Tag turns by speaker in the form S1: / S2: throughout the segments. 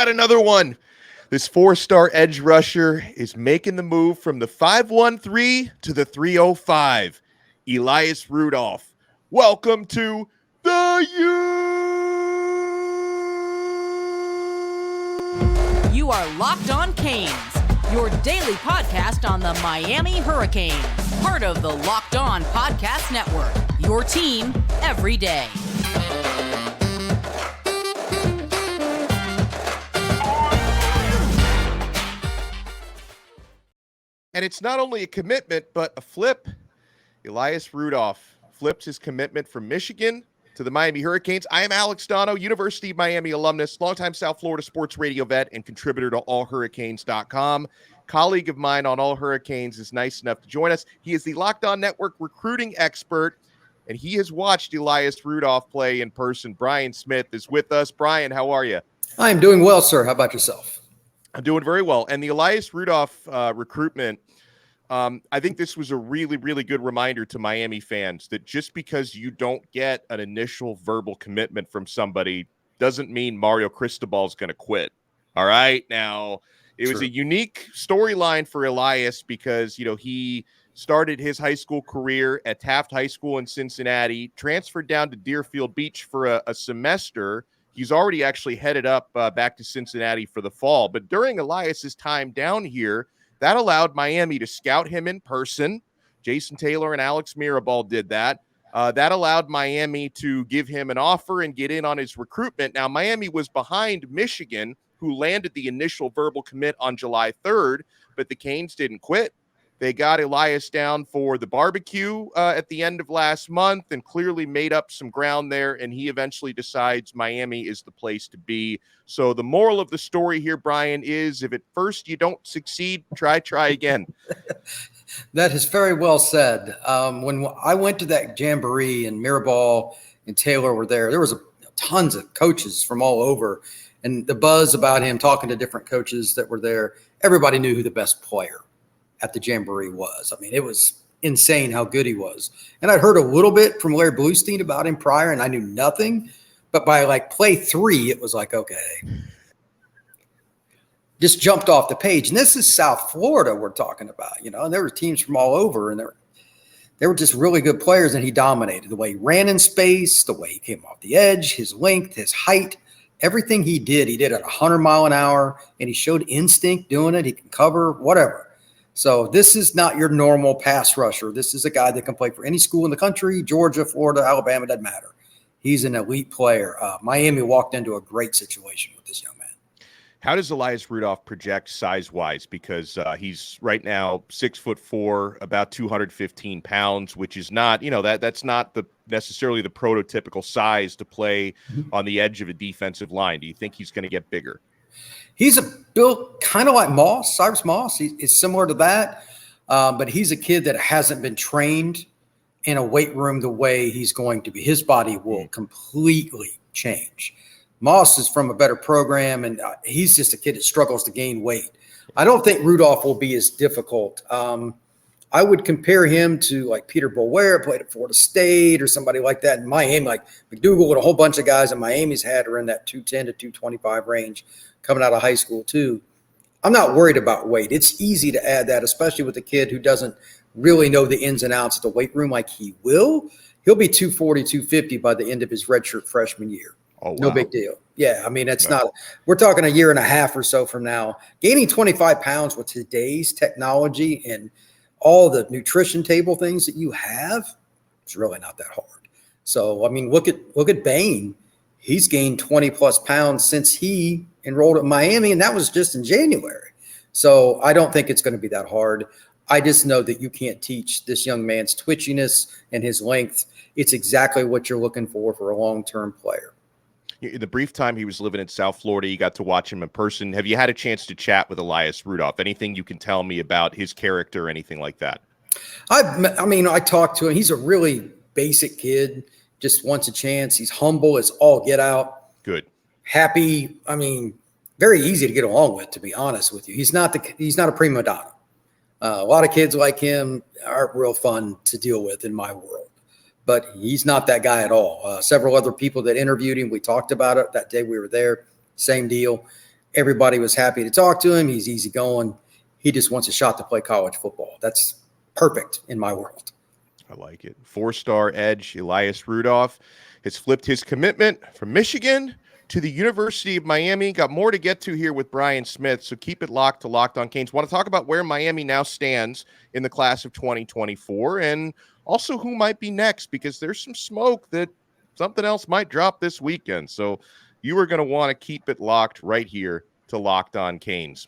S1: got another one. This four-star edge rusher is making the move from the 513 to the 305. Elias Rudolph, welcome to the U.
S2: You are Locked On Canes, your daily podcast on the Miami Hurricanes. Part of the Locked On Podcast Network, your team every day.
S1: And it's not only a commitment, but a flip. Elias Rudolph flips his commitment from Michigan to the Miami Hurricanes. I am Alex Donno, University of Miami alumnus, longtime South Florida sports radio vet, and contributor to allhurricanes.com. Colleague of mine on All Hurricanes is nice enough to join us. He is the Locked On Network recruiting expert, and he has watched Elias Rudolph play in person. Brian Smith is with us. Brian, how are you?
S3: I'm doing well, sir. How about yourself?
S1: I'm doing very well. And the Elias Rudolph recruitment, I think this was a really, really good reminder to Miami fans that just because you don't get an initial verbal commitment from somebody doesn't mean Mario Cristobal is going to quit. All right. Now, it was a unique storyline for Elias because, he started his high school career at Taft High School in Cincinnati, transferred down to Deerfield Beach for a semester. He's already actually headed up back to Cincinnati for the fall. But during Elias's time down here, that allowed Miami to scout him in person. Jason Taylor and Alex Mirabal did that. That allowed Miami to give him an offer and get in on his recruitment. Now, Miami was behind Michigan, who landed the initial verbal commit on July 3rd, but the Canes didn't quit. They got Elias down for the barbecue at the end of last month and clearly made up some ground there, and he eventually decides Miami is the place to be. So the moral of the story here, Brian, is if at first you don't succeed, try again.
S3: That is very well said. When I went to that jamboree and Mirabal and Taylor were there was tons of coaches from all over, and the buzz about him talking to different coaches that were there, everybody knew who the best player at the jamboree was. I mean, it was insane how good he was. And I'd heard a little bit from Larry Bluestein about him prior, and I knew nothing. But by play 3, it was like, okay. Just jumped off the page. And this is South Florida we're talking about, and there were teams from all over, and they were just really good players, and he dominated. The way he ran in space, the way he came off the edge, his length, his height, everything he did at 100 mile an hour, and he showed instinct doing it. He can cover, whatever. So this is not your normal pass rusher. This is a guy that can play for any school in the country, Georgia, Florida, Alabama, doesn't matter. He's an elite player. Miami walked into a great situation with this young man.
S1: How does Elias Rudolph project size-wise? Because he's right now 6'4", about 215 pounds, which is not, that's not necessarily the prototypical size to play on the edge of a defensive line. Do you think he's going to get bigger?
S3: He's built kind of like Moss, Cyrus Moss. He's similar to that, but he's a kid that hasn't been trained in a weight room the way he's going to be. His body will completely change. Moss is from a better program, and he's just a kid that struggles to gain weight. I don't think Rudolph will be as difficult. I would compare him to Peter Boulware, played at Florida State, or somebody like that in Miami, like McDougal and a whole bunch of guys in Miami's had are in that 210 to 225 range coming out of high school too. I'm not worried about weight. It's easy to add that, especially with a kid who doesn't really know the ins and outs of the weight room like he will. He'll be 240, 250 by the end of his redshirt freshman year.
S1: Oh, wow.
S3: No big deal. Yeah, I mean, it's not – we're talking a year and a half or so from now. Gaining 25 pounds with today's technology and all the nutrition table things that you have, it's really not that hard. So, I mean, look at Bain. He's gained 20-plus pounds since he enrolled at Miami, and that was just in January. So I don't think it's going to be that hard. I just know that you can't teach this young man's twitchiness and his length. It's exactly what you're looking for a long-term player.
S1: In the brief time he was living in South Florida, you got to watch him in person. Have you had a chance to chat with Elias Rudolph? Anything you can tell me about his character or anything like that?
S3: I talked to him. He's a really basic kid, just wants a chance. He's humble as all get out.
S1: Good.
S3: Happy. I mean, very easy to get along with, to be honest with you. He's not a prima donna. A lot of kids like him aren't real fun to deal with in my world. But he's not that guy at all. Several other people that interviewed him, we talked about it that day we were there, same deal. Everybody was happy to talk to him. He's easygoing. He just wants a shot to play college football. That's perfect in my world.
S1: I like it. 4-star EDGE Elias Rudolph has flipped his commitment from Michigan to the University of Miami. Got more to get to here with Brian Smith, so keep it locked to Locked On Canes. Want to talk about where Miami now stands in the class of 2024 and also who might be next, because there's some smoke that something else might drop this weekend. So you are going to want to keep it locked right here to Locked On Canes.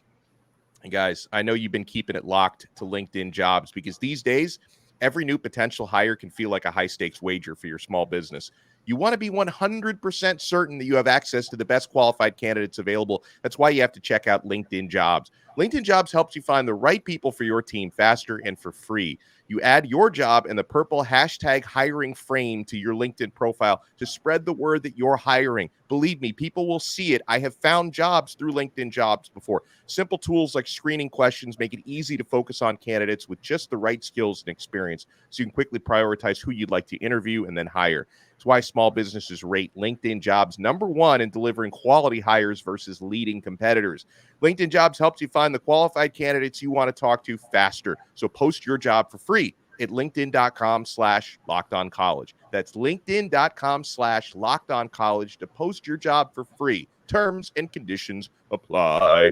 S1: And guys, I know you've been keeping it locked to LinkedIn Jobs, because these days, every new potential hire can feel like a high-stakes wager for your small business. You want to be 100% certain that you have access to the best qualified candidates available. That's why you have to check out LinkedIn Jobs. LinkedIn Jobs helps you find the right people for your team faster and for free. You add your job and the purple hashtag hiring frame to your LinkedIn profile to spread the word that you're hiring. Believe me, people will see it. I have found jobs through LinkedIn Jobs before. Simple tools like screening questions make it easy to focus on candidates with just the right skills and experience, so you can quickly prioritize who you'd like to interview and then hire. It's why small businesses rate LinkedIn Jobs #1 in delivering quality hires versus leading competitors. LinkedIn Jobs helps you find the qualified candidates you want to talk to faster. So post your job for free at linkedin.com/lockedoncollege. That's linkedin.com/lockedoncollege to post your job for free. Terms and conditions apply.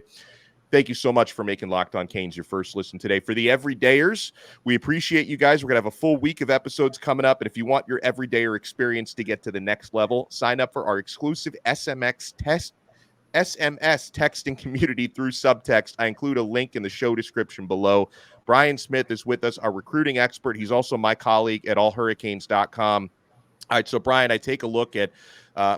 S1: Thank you so much for making Locked On Canes your first listen today. For the everydayers, we appreciate you guys. We're going to have a full week of episodes coming up. And if you want your everydayer experience to get to the next level, sign up for our exclusive SMS texting community through Subtext. I include a link in the show description below. Brian Smith is with us, our recruiting expert. He's also my colleague at allhurricanes.com. All right, so Brian, I take a look at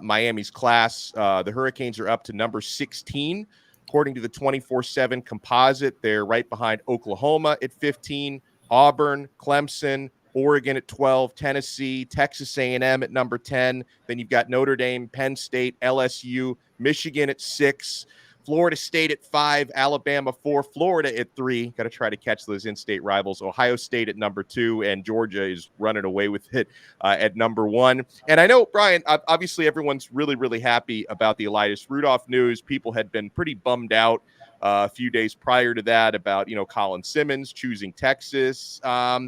S1: Miami's class. The Hurricanes are up to number 16. According to the 24/7 composite, they're right behind Oklahoma at 15, Auburn, Clemson, Oregon at 12, Tennessee, Texas A&M at number 10. Then you've got Notre Dame, Penn State, LSU, Michigan at 6, Florida State at 5, Alabama 4, Florida at 3. Got to try to catch those in-state rivals. Ohio State at number 2, and Georgia is running away with it at number 1. And I know, Brian, obviously everyone's really, really happy about the Elias Rudolph news. People had been pretty bummed out a few days prior to that about, Colin Simmons choosing Texas. How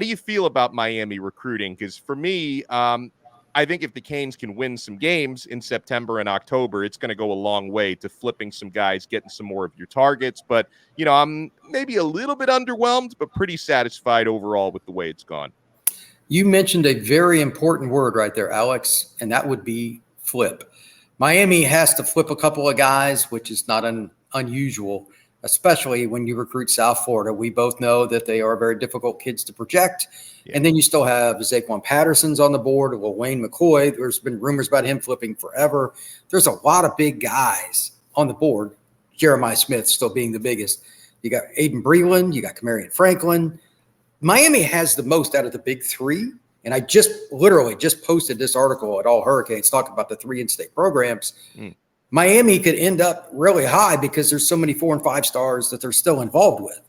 S1: do you feel about Miami recruiting? Because for me, I think if the Canes can win some games in September and October, it's going to go a long way to flipping some guys, getting some more of your targets. But, I'm maybe a little bit underwhelmed, but pretty satisfied overall with the way it's gone.
S3: You mentioned a very important word right there, Alex, and that would be flip. Miami has to flip a couple of guys, which is not unusual, especially when you recruit South Florida. We both know that they are very difficult kids to project. Yeah. And then you still have Zaquan Patterson's on the board. Well, Wayne McCoy, there's been rumors about him flipping forever. There's a lot of big guys on the board. Jeremiah Smith still being the biggest. You got Aiden Breland. You got Kamarion Franklin. Miami has the most out of the big three. And I literally just posted this article at All Hurricanes talking about the 3 in-state programs. Miami could end up really high because there's so many 4 and 5 stars that they're still involved with.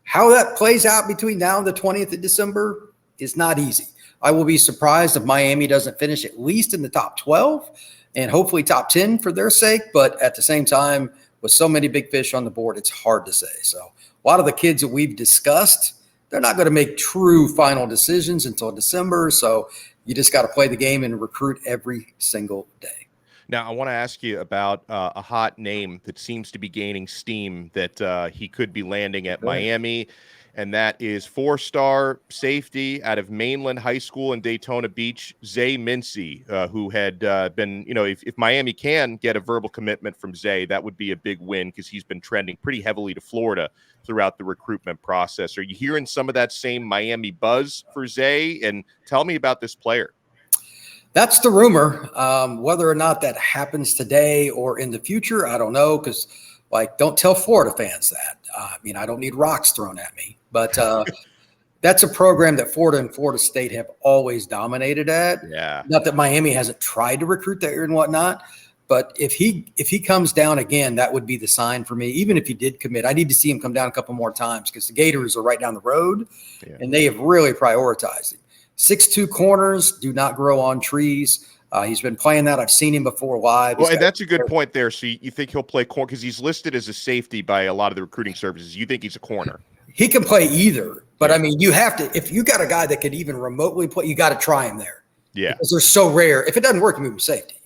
S3: How that plays out between now and the 20th of December is not easy. I will be surprised if Miami doesn't finish at least in the top 12 and hopefully top 10 for their sake. But at the same time, with so many big fish on the board, it's hard to say. So a lot of the kids that we've discussed, they're not going to make true final decisions until December. So you just got to play the game and recruit every single day.
S1: Now, I want to ask you about a hot name that seems to be gaining steam that he could be landing at Miami, and that is 4-star safety out of Mainland High School in Daytona Beach, Zay Mincey, who had been, if Miami can get a verbal commitment from Zay, that would be a big win because he's been trending pretty heavily to Florida throughout the recruitment process. Are you hearing some of that same Miami buzz for Zay? And tell me about this player.
S3: That's the rumor. Whether or not that happens today or in the future, I don't know, because, don't tell Florida fans that. I don't need rocks thrown at me. But that's a program that Florida and Florida State have always dominated at.
S1: Yeah.
S3: Not that Miami hasn't tried to recruit there and whatnot, but if he comes down again, that would be the sign for me. Even if he did commit, I need to see him come down a couple more times because the Gators are right down the road, and they have really prioritized it. 6'2" corners do not grow on trees. He's been playing that. I've seen him before live.
S1: Well, and that's a good point there. So you think he'll play corner because he's listed as a safety by a lot of the recruiting services. You think he's a corner?
S3: He can play either, but I mean, you have to. If you got a guy that could even remotely play, you got to try him there.
S1: Yeah,
S3: because they're so rare. If it doesn't work, you move him safety.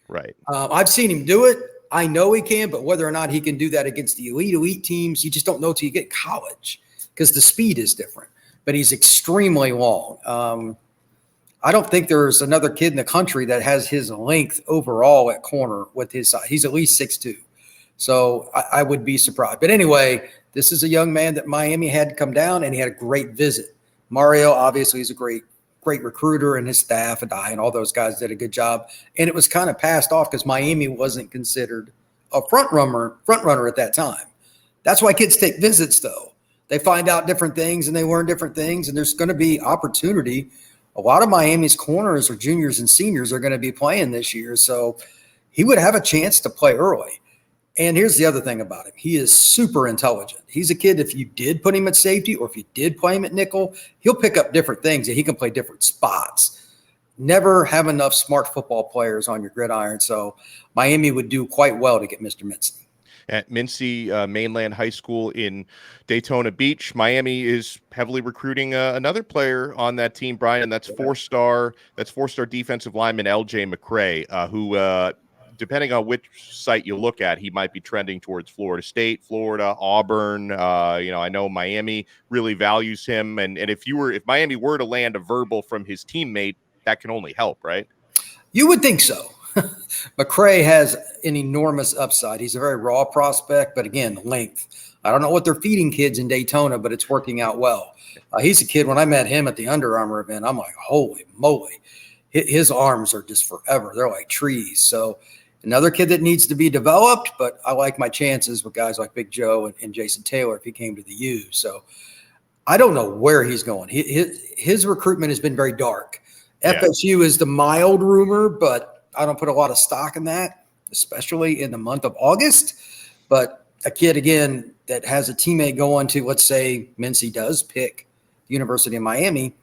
S1: Right.
S3: I've seen him do it. I know he can, but whether or not he can do that against the elite teams, you just don't know till you get college because the speed is different. But he's extremely long. I don't think there's another kid in the country that has his length overall at corner with his size. He's at least 6'2". So I would be surprised. But anyway, this is a young man that Miami had to come down, and he had a great visit. Mario, obviously, is a great recruiter, and his staff and all those guys did a good job. And it was kind of passed off because Miami wasn't considered a front runner at that time. That's why kids take visits, though. They find out different things and they learn different things, and there's going to be opportunity. A lot of Miami's corners or juniors and seniors are going to be playing this year, so he would have a chance to play early. And here's the other thing about him. He is super intelligent. He's a kid, if you did put him at safety or if you did play him at nickel, he'll pick up different things and he can play different spots. Never have enough smart football players on your gridiron. So Miami would do quite well to get Mr. Mincey.
S1: At Mincey Mainland High School in Daytona Beach, Miami is heavily recruiting another player on that team, Brian. That's four-star defensive lineman LJ McCray, who depending on which site you look at, he might be trending towards Florida State, Florida, Auburn. I know Miami really values him. And if Miami were to land a verbal from his teammate, that can only help, right?
S3: You would think so. McCray has an enormous upside. He's a very raw prospect, but again, length. I don't know what they're feeding kids in Daytona, but it's working out well. He's a kid, when I met him at the Under Armour event, I'm like, holy moly. His arms are just forever. They're like trees. So another kid that needs to be developed, but I like my chances with guys like Big Joe and Jason Taylor if he came to the U. So I don't know where he's going. His recruitment has been very dark. Yeah. FSU is the mild rumor, but I don't put a lot of stock in that, especially in the month of August. But a kid, again, that has a teammate going to, let's say Mincey does pick the University of Miami,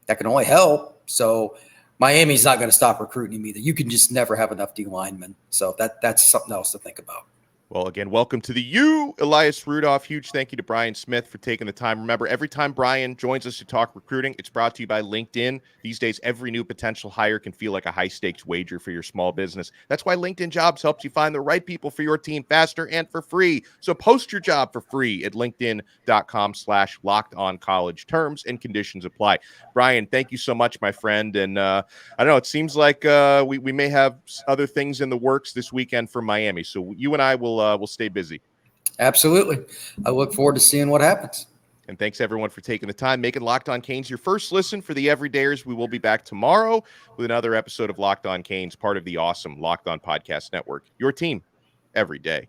S3: that can only help. So Miami's not going to stop recruiting him either. You can just never have enough D linemen. So that's something else to think about.
S1: Well, again, welcome to the U, Elias Rudolph. Huge thank you to Brian Smith for taking the time. Remember, every time Brian joins us to talk recruiting, it's brought to you by LinkedIn. These days, every new potential hire can feel like a high-stakes wager for your small business. That's why LinkedIn Jobs helps you find the right people for your team faster and for free. So post your job for free at linkedin.com/lockedoncollege. Terms and conditions apply. Brian, thank you so much, my friend. And I don't know, it seems like we may have other things in the works this weekend for Miami. So you and I will stay busy.
S3: Absolutely. I look forward to seeing what happens.
S1: And thanks everyone for taking the time, making Locked On Canes your first listen for the everydayers. We will be back tomorrow with another episode of Locked On Canes, part of the awesome Locked On Podcast Network. Your team every day.